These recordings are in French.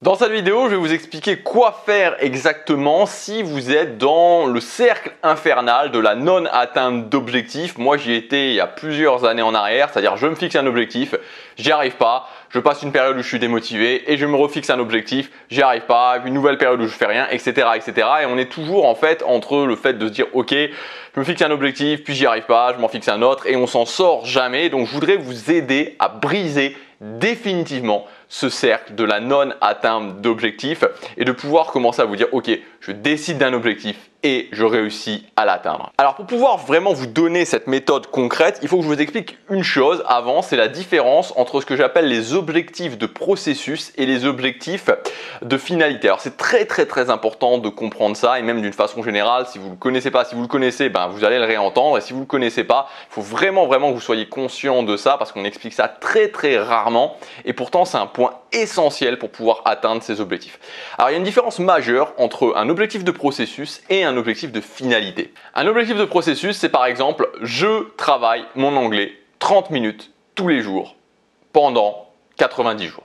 Dans cette vidéo, je vais vous expliquer quoi faire exactement si vous êtes dans le cercle infernal de la non-atteinte d'objectifs. Moi, j'y étais il y a plusieurs années en arrière, c'est-à-dire je me fixe un objectif, j'y arrive pas, je passe une période où je suis démotivé et je me refixe un objectif, j'y arrive pas, une nouvelle période où je fais rien, etc., etc. Et on est toujours en fait entre le fait de se dire ok, je me fixe un objectif, puis j'y arrive pas, je m'en fixe un autre et on s'en sort jamais. Donc je voudrais vous aider à briser définitivement ce cercle de la non-atteinte d'objectifs et de pouvoir commencer à vous dire ok, je décide d'un objectif et je réussis à l'atteindre. Alors pour pouvoir vraiment vous donner cette méthode concrète, il faut que je vous explique une chose avant, c'est la différence entre ce que j'appelle les objectifs de processus et les objectifs de finalité. Alors c'est très important de comprendre ça et même d'une façon générale, si vous ne le connaissez pas, si vous le connaissez, vous allez le réentendre et si vous ne le connaissez pas, il faut vraiment que vous soyez conscient de ça parce qu'on explique ça très rarement et pourtant c'est un point essentiel pour pouvoir atteindre ces objectifs. Alors il y a une différence majeure entre un objectif de processus et un objectif de finalité. Un objectif de processus, c'est par exemple je travaille mon anglais 30 minutes tous les jours pendant 90 jours.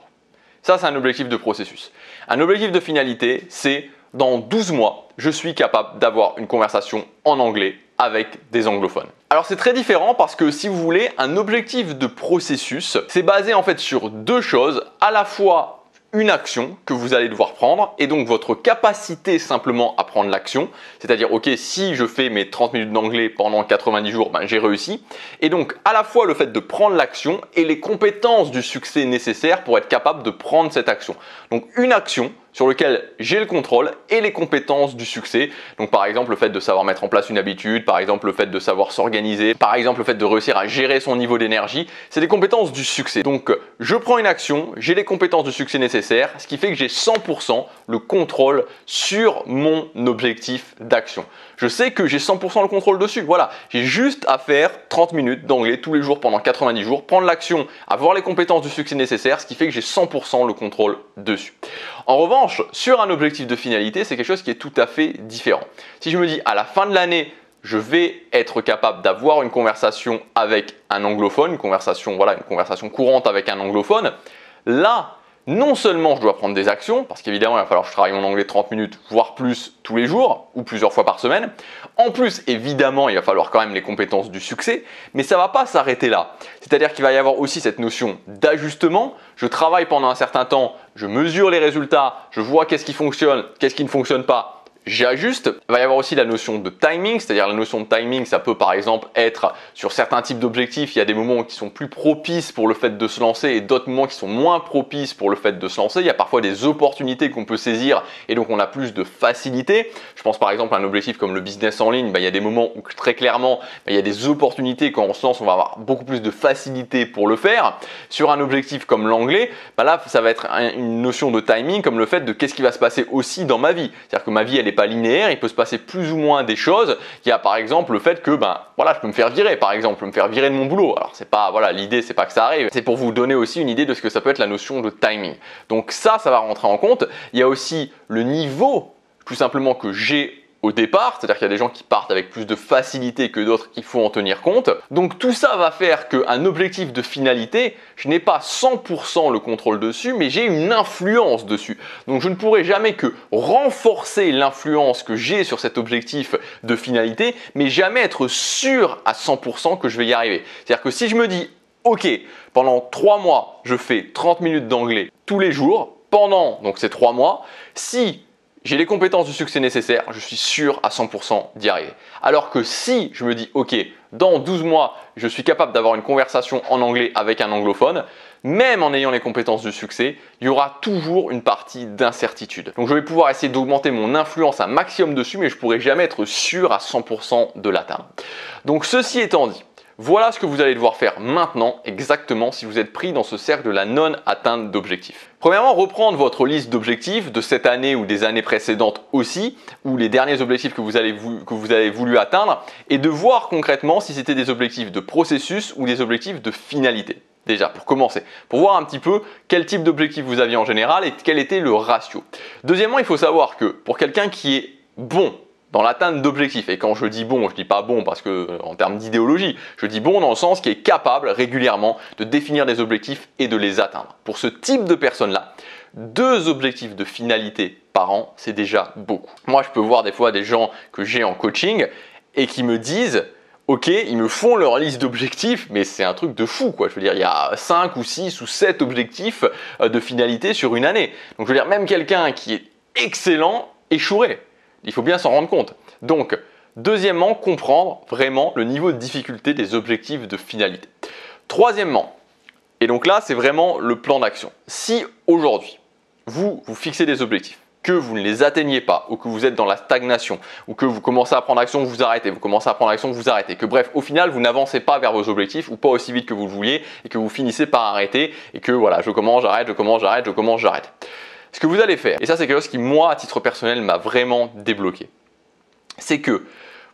Ça, c'est un objectif de processus. Un objectif de finalité, c'est dans 12 mois, je suis capable d'avoir une conversation en anglais avec des anglophones. Alors c'est très différent parce que si vous voulez, un objectif de processus, c'est basé en fait sur deux choses, à la fois une action que vous allez devoir prendre et donc votre capacité simplement à prendre l'action, c'est-à-dire ok, si je fais mes 30 minutes d'anglais pendant 90 jours, j'ai réussi, et donc à la fois le fait de prendre l'action et les compétences du succès nécessaires pour être capable de prendre cette action. Donc une action sur lequel j'ai le contrôle et les compétences du succès. Donc par exemple le fait de savoir mettre en place une habitude, par exemple le fait de savoir s'organiser, par exemple le fait de réussir à gérer son niveau d'énergie, c'est des compétences du succès. Donc je prends une action, j'ai les compétences du succès nécessaires, ce qui fait que j'ai 100% le contrôle sur mon objectif d'action. Je sais que j'ai 100% le contrôle dessus, voilà. J'ai juste à faire 30 minutes d'anglais tous les jours pendant 90 jours, prendre l'action, avoir les compétences du succès nécessaires, ce qui fait que j'ai 100% le contrôle dessus. En revanche, sur un objectif de finalité, c'est quelque chose qui est tout à fait différent. Si je me dis à la fin de l'année, je vais être capable d'avoir une conversation avec un anglophone, une conversation courante avec un anglophone, là, non seulement je dois prendre des actions, parce qu'évidemment il va falloir que je travaille mon anglais 30 minutes, voire plus tous les jours, ou plusieurs fois par semaine. En plus, évidemment, il va falloir quand même les compétences du succès, mais ça ne va pas s'arrêter là. C'est-à-dire qu'il va y avoir aussi cette notion d'ajustement. Je travaille pendant un certain temps, je mesure les résultats, je vois qu'est-ce qui fonctionne, qu'est-ce qui ne fonctionne pas. J'ajuste. Il va y avoir aussi la notion de timing, c'est-à-dire la notion de timing, ça peut par exemple être sur certains types d'objectifs, il y a des moments qui sont plus propices pour le fait de se lancer et d'autres moments qui sont moins propices pour le fait de se lancer. Il y a parfois des opportunités qu'on peut saisir et donc on a plus de facilité. Je pense par exemple à un objectif comme le business en ligne, il y a des moments où très clairement il y a des opportunités, quand on se lance on va avoir beaucoup plus de facilité pour le faire. Sur un objectif comme l'anglais, là ça va être une notion de timing comme le fait de qu'est-ce qui va se passer aussi dans ma vie. C'est-à-dire que ma vie elle est pas linéaire, il peut se passer plus ou moins des choses. Il y a par exemple le fait que je peux me faire virer, par exemple, je peux me faire virer de mon boulot. Alors c'est pas l'idée c'est pas que ça arrive, c'est pour vous donner aussi une idée de ce que ça peut être la notion de timing. Donc ça va rentrer en compte. Il y a aussi le niveau tout simplement que j'ai au départ, c'est-à-dire qu'il y a des gens qui partent avec plus de facilité que d'autres, il faut en tenir compte. Donc tout ça va faire qu'un objectif de finalité, je n'ai pas 100% le contrôle dessus, mais j'ai une influence dessus. Donc je ne pourrai jamais que renforcer l'influence que j'ai sur cet objectif de finalité, mais jamais être sûr à 100% que je vais y arriver. C'est-à-dire que si je me dis, ok, pendant 3 mois, je fais 30 minutes d'anglais tous les jours, pendant donc ces 3 mois, si j'ai les compétences du succès nécessaires, je suis sûr à 100% d'y arriver. Alors que si je me dis, ok, dans 12 mois, je suis capable d'avoir une conversation en anglais avec un anglophone, même en ayant les compétences du succès, il y aura toujours une partie d'incertitude. Donc je vais pouvoir essayer d'augmenter mon influence un maximum dessus, mais je ne pourrai jamais être sûr à 100% de l'atteindre. Donc ceci étant dit, voilà ce que vous allez devoir faire maintenant exactement si vous êtes pris dans ce cercle de la non-atteinte d'objectifs. Premièrement, reprendre votre liste d'objectifs de cette année ou des années précédentes aussi, ou les derniers objectifs que vous avez voulu atteindre, et de voir concrètement si c'était des objectifs de processus ou des objectifs de finalité. Déjà, pour commencer, pour voir un petit peu quel type d'objectif vous aviez en général et quel était le ratio. Deuxièmement, il faut savoir que pour quelqu'un qui est bon dans l'atteinte d'objectifs. Et quand je dis bon, je dis pas bon parce que en termes d'idéologie, je dis bon dans le sens qui est capable régulièrement de définir des objectifs et de les atteindre. Pour ce type de personne-là, 2 objectifs de finalité par an, c'est déjà beaucoup. Moi, je peux voir des fois des gens que j'ai en coaching et qui me disent ok, ils me font leur liste d'objectifs, mais c'est un truc de fou, quoi. Je veux dire, il y a 5 ou 6 ou 7 objectifs de finalité sur une année. Donc, je veux dire, même quelqu'un qui est excellent échouerait. Il faut bien s'en rendre compte. Donc, deuxièmement, comprendre vraiment le niveau de difficulté des objectifs de finalité. Troisièmement, et donc là, c'est vraiment le plan d'action. Si aujourd'hui, vous fixez des objectifs, que vous ne les atteignez pas, ou que vous êtes dans la stagnation, ou que vous commencez à prendre action, vous arrêtez, vous commencez à prendre action, vous arrêtez, que bref, au final, vous n'avancez pas vers vos objectifs, ou pas aussi vite que vous le vouliez, et que vous finissez par arrêter, et que voilà, je commence, j'arrête, je commence, j'arrête, je commence, j'arrête. Ce que vous allez faire, et ça c'est quelque chose qui moi, à titre personnel, m'a vraiment débloqué, c'est que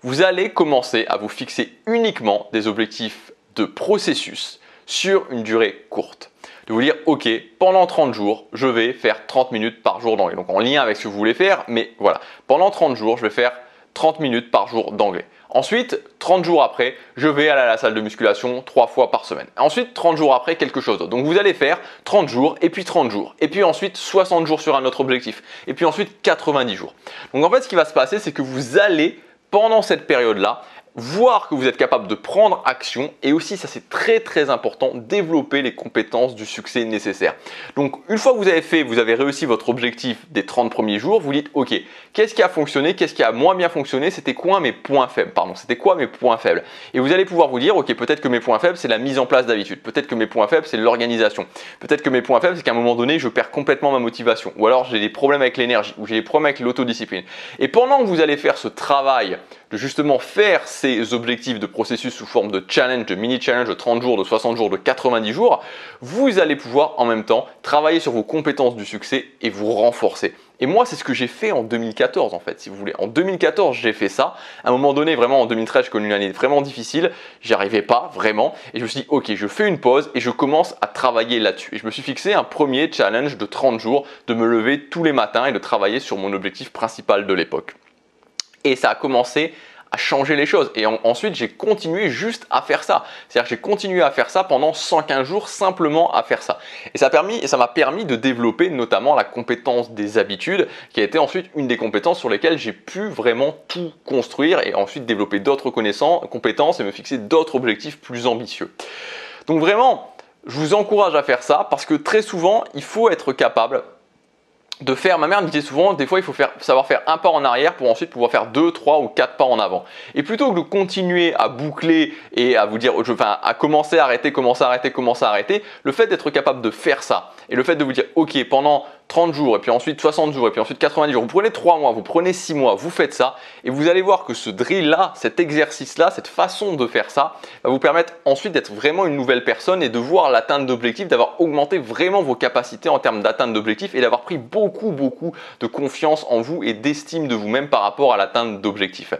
vous allez commencer à vous fixer uniquement des objectifs de processus sur une durée courte. De vous dire, ok, pendant 30 jours, je vais faire 30 minutes par jour d'anglais. Donc en lien avec ce que vous voulez faire, mais voilà, pendant 30 jours, je vais faire 30 minutes par jour d'anglais. Ensuite, 30 jours après, je vais aller à la salle de musculation 3 fois par semaine. Ensuite, 30 jours après, quelque chose d'autre. Donc vous allez faire 30 jours, et puis 30 jours, et puis ensuite 60 jours sur un autre objectif, et puis ensuite 90 jours. Donc en fait, ce qui va se passer, c'est que vous allez, pendant cette période-là, voir que vous êtes capable de prendre action et aussi, ça c'est très très important, développer les compétences du succès nécessaires. Donc une fois que vous avez fait, vous avez réussi votre objectif des 30 premiers jours, vous dites ok, qu'est-ce qui a fonctionné, qu'est-ce qui a moins bien fonctionné, c'était quoi mes points faibles, et vous allez pouvoir vous dire ok, peut-être que mes points faibles c'est la mise en place d'habitude, peut-être que mes points faibles c'est l'organisation, peut-être que mes points faibles c'est qu'à un moment donné je perds complètement ma motivation, ou alors j'ai des problèmes avec l'énergie, ou j'ai des problèmes avec l'autodiscipline. Et pendant que vous allez faire ce travail de justement faire ces objectifs de processus sous forme de challenge, de mini-challenge de 30 jours, de 60 jours, de 90 jours, vous allez pouvoir en même temps travailler sur vos compétences du succès et vous renforcer. Et moi, c'est ce que j'ai fait en 2014 en fait, si vous voulez. En 2014, j'ai fait ça. À un moment donné, vraiment en 2013, j'ai connu une année vraiment difficile. J'y arrivais pas vraiment. Et je me suis dit, ok, je fais une pause et je commence à travailler là-dessus. Et je me suis fixé un premier challenge de 30 jours, de me lever tous les matins et de travailler sur mon objectif principal de l'époque. Et ça a commencé à changer les choses. Et ensuite, j'ai continué juste à faire ça. C'est-à-dire que j'ai continué à faire ça pendant 115 jours, simplement à faire ça. Et ça m'a permis de développer notamment la compétence des habitudes, qui a été ensuite une des compétences sur lesquelles j'ai pu vraiment tout construire et ensuite développer d'autres compétences et me fixer d'autres objectifs plus ambitieux. Donc vraiment, je vous encourage à faire ça parce que très souvent, il faut être capable de faire, ma mère me disait souvent, des fois il faut savoir faire un pas en arrière pour ensuite pouvoir faire 2, 3 ou 4 pas en avant. Et plutôt que de continuer à boucler et à vous dire, à commencer à arrêter, le fait d'être capable de faire ça et le fait de vous dire, ok, pendant 30 jours et puis ensuite 60 jours et puis ensuite 90 jours, vous prenez 3 mois, vous prenez 6 mois, vous faites ça et vous allez voir que ce drill-là, cet exercice-là, cette façon de faire ça va vous permettre ensuite d'être vraiment une nouvelle personne et de voir l'atteinte d'objectifs, d'avoir augmenté vraiment vos capacités en termes d'atteinte d'objectifs et d'avoir pris beaucoup de confiance en vous et d'estime de vous-même par rapport à l'atteinte d'objectifs.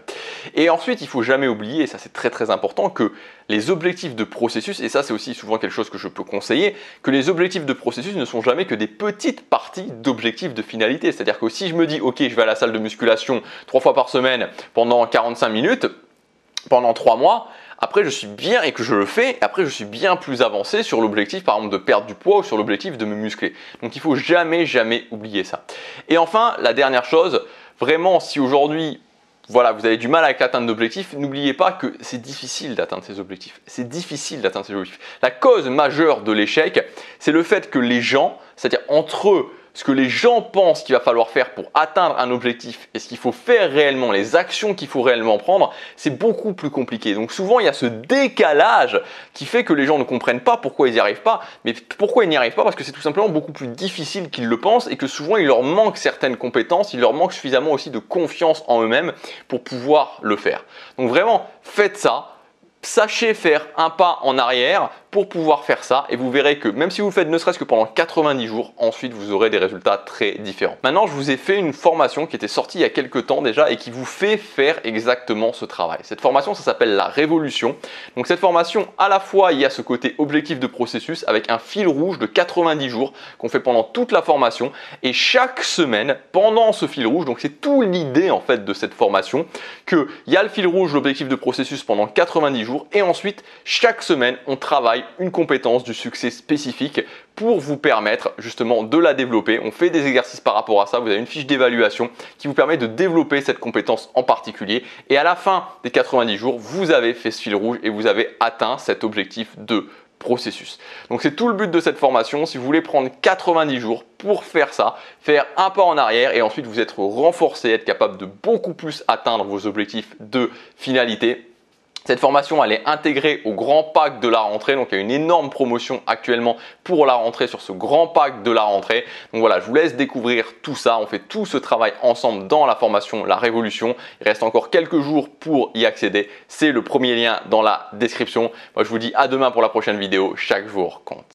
Et ensuite, il ne faut jamais oublier, et ça c'est très très important, que les objectifs de processus, et ça c'est aussi souvent quelque chose que je peux conseiller, que les objectifs de processus ne sont jamais que des petites parties d'objectifs de finalité. C'est-à-dire que si je me dis, ok, je vais à la salle de musculation 3 fois par semaine pendant 45 minutes, pendant 3 mois, après je suis bien, et que je le fais, après je suis bien plus avancé sur l'objectif par exemple de perdre du poids ou sur l'objectif de me muscler. Donc il ne faut jamais oublier ça. Et enfin, la dernière chose, vraiment si aujourd'hui voilà, vous avez du mal avec l'atteinte d'objectifs, n'oubliez pas que c'est difficile d'atteindre ces objectifs. C'est difficile d'atteindre ces objectifs. La cause majeure de l'échec, c'est le fait que les gens, c'est-à-dire entre eux, ce que les gens pensent qu'il va falloir faire pour atteindre un objectif et ce qu'il faut faire réellement, les actions qu'il faut réellement prendre, c'est beaucoup plus compliqué. Donc souvent, il y a ce décalage qui fait que les gens ne comprennent pas pourquoi ils n'y arrivent pas. Mais pourquoi ils n'y arrivent pas? Parce que c'est tout simplement beaucoup plus difficile qu'ils le pensent et que souvent, il leur manque certaines compétences, il leur manque suffisamment aussi de confiance en eux-mêmes pour pouvoir le faire. Donc vraiment, faites ça. Sachez faire un pas en arrière pour pouvoir faire ça et vous verrez que même si vous le faites ne serait-ce que pendant 90 jours, ensuite vous aurez des résultats très différents. Maintenant, je vous ai fait une formation qui était sortie il y a quelques temps déjà et qui vous fait faire exactement ce travail. Cette formation, ça s'appelle la Révolution. Donc cette formation, à la fois, il y a ce côté objectif de processus avec un fil rouge de 90 jours qu'on fait pendant toute la formation et chaque semaine, pendant ce fil rouge, donc c'est toute l'idée en fait de cette formation, qu'il y a le fil rouge, l'objectif de processus pendant 90 jours et ensuite, chaque semaine, on travaille une compétence du succès spécifique pour vous permettre justement de la développer. On fait des exercices par rapport à ça. Vous avez une fiche d'évaluation qui vous permet de développer cette compétence en particulier. Et à la fin des 90 jours, vous avez fait ce fil rouge et vous avez atteint cet objectif de processus. Donc c'est tout le but de cette formation. Si vous voulez prendre 90 jours pour faire ça, faire un pas en arrière et ensuite vous être renforcé, être capable de beaucoup plus atteindre vos objectifs de finalité. Cette formation, elle est intégrée au grand pack de la rentrée. Donc, il y a une énorme promotion actuellement pour la rentrée sur ce grand pack de la rentrée. Donc voilà, je vous laisse découvrir tout ça. On fait tout ce travail ensemble dans la formation La Révolution. Il reste encore quelques jours pour y accéder. C'est le premier lien dans la description. Moi, je vous dis à demain pour la prochaine vidéo. Chaque jour compte.